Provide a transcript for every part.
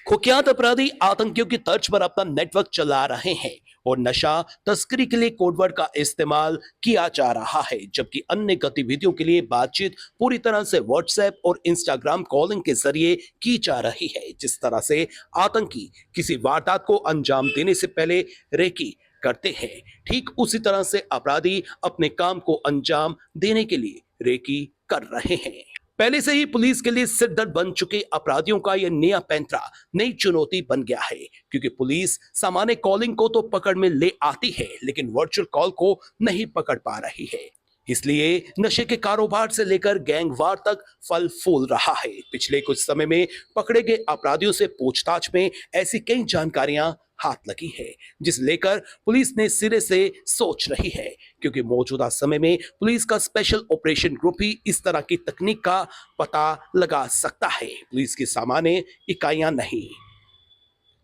कुख्यात अपराधी आतंकियों की तर्ज पर अपना नेटवर्क चला रहे हैं और नशा तस्करी के लिए कोडवर्ड का इस्तेमाल किया जा रहा है, जबकि अन्य गतिविधियों के लिए बातचीत पूरी तरह से व्हाट्सएप और इंस्टाग्राम कॉलिंग के जरिए की जा रही है। जिस तरह से आतंकी किसी वारदात को अंजाम देने से पहले रेकी करते हैं, ठीक उसी तरह से अपराधी अपने काम को अंजाम देने के लिए रेकी कर रहे हैं। पहले से ही पुलिस के लिए सिरदर्द बन चुके अपराधियों का यह नया पैंतरा नई चुनौती बन गया है, क्योंकि पुलिस सामान्य कॉलिंग को तो पकड़ में ले आती है, लेकिन वर्चुअल कॉल को नहीं पकड़ पा रही है। इसलिए नशे के कारोबार से लेकर गैंगवार तक फल फूल रहा है। पिछले कुछ समय में पकड़े गए अपराधियों से पूछताछ में ऐसी कई जानकारियां हाथ लगी है, जिस लेकर पुलिस ने सिरे से सोच रही है, क्योंकि मौजूदा समय में पुलिस का स्पेशल ऑपरेशन ग्रुप ही इस तरह की तकनीक का पता लगा सकता है, पुलिस की सामान्य इकाइयां नहीं।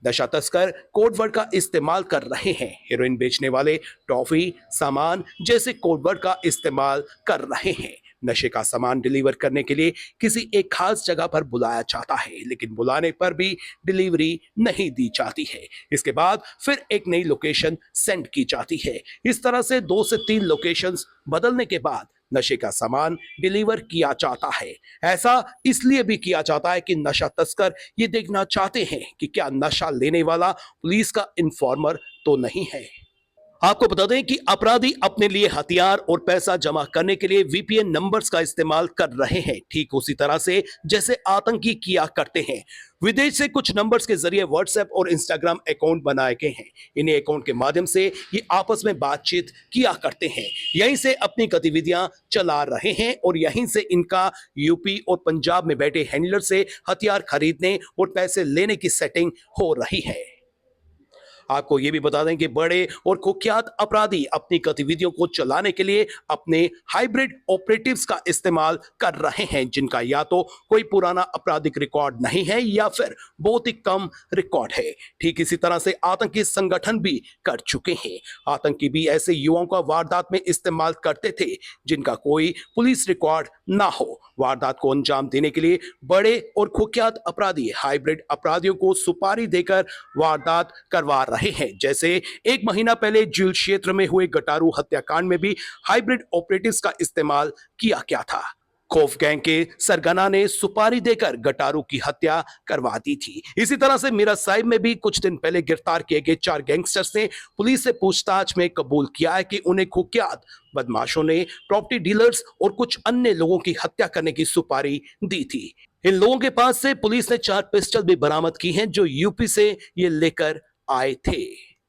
नशा तस्कर कोडवर्ड का इस्तेमाल कर रहे हैं। हेरोइन बेचने वाले टॉफी सामान जैसे कोडवर्ड का इस्तेमाल कर रहे हैं। नशे का सामान डिलीवर करने के लिए किसी एक खास जगह पर बुलाया जाता है, लेकिन बुलाने पर भी डिलीवरी नहीं दी जाती है। इसके बाद फिर एक नई लोकेशन सेंड की जाती है। इस तरह से 2 से 3 लोकेशंस बदलने के बाद नशे का सामान डिलीवर किया जाता है। ऐसा इसलिए भी किया जाता है कि नशा तस्कर ये देखना चाहते हैं कि क्या नशा लेने वाला पुलिस का इन्फॉर्मर तो नहीं है। आपको बता दें कि अपराधी अपने लिए हथियार और पैसा जमा करने के लिए वीपीएन नंबर्स का इस्तेमाल कर रहे हैं, ठीक उसी तरह से जैसे आतंकी किया करते हैं। विदेश से कुछ नंबर्स के जरिए व्हाट्सएप और इंस्टाग्राम अकाउंट बनाए गए हैं। इन्हीं अकाउंट के माध्यम से ये आपस में बातचीत किया करते हैं, यहीं से अपनी गतिविधियां चला रहे हैं और यहीं से इनका यूपी और पंजाब में बैठे हैंडलर से हथियार खरीदने और पैसे लेने की सेटिंग हो रही है। आपको यह भी बता दें कि बड़े और कुख्यात अपराधी अपनी गतिविधियों को चलाने के लिए अपने हाइब्रिड ऑपरेटिव्स का इस्तेमाल कर रहे हैं, जिनका या तो कोई पुराना आपराधिक रिकॉर्ड नहीं है या फिर बहुत ही कम रिकॉर्ड है। ठीक इसी तरह से आतंकी संगठन भी कर चुके हैं। आतंकी भी ऐसे युवाओं का वारदात में इस्तेमाल करते थे जिनका कोई पुलिस रिकॉर्ड ना हो। वारदात को अंजाम देने के लिए बड़े और कुख्यात अपराधी हाइब्रिड अपराधियों को सुपारी देकर वारदात करवा रहे हैं। जैसे 1 महीना पहले जेल क्षेत्र में हुए गटारू हत्याकांड में भी हाइब्रिड ऑपरेटिव्स का इस्तेमाल किया गया था। खौफ गैंग के सरगना ने सुपारी देकर गटारू की हत्या करवा दी थी। इसी तरह से मीरा साहिब में भी कुछ दिन पहले गिरफ्तार किए गए 4 गैंगस्टर्स ने पुलिस से पूछताछ में कबूल किया है कि उन्हें कुख्यात बदमाशों ने प्रॉपर्टी डीलर्स और कुछ अन्य लोगों की हत्या करने की सुपारी दी थी। इन लोगों के पास से पुलिस ने 4 पिस्टल भी बरामद की हैं, जो यूपी से ये लेकर आए थे।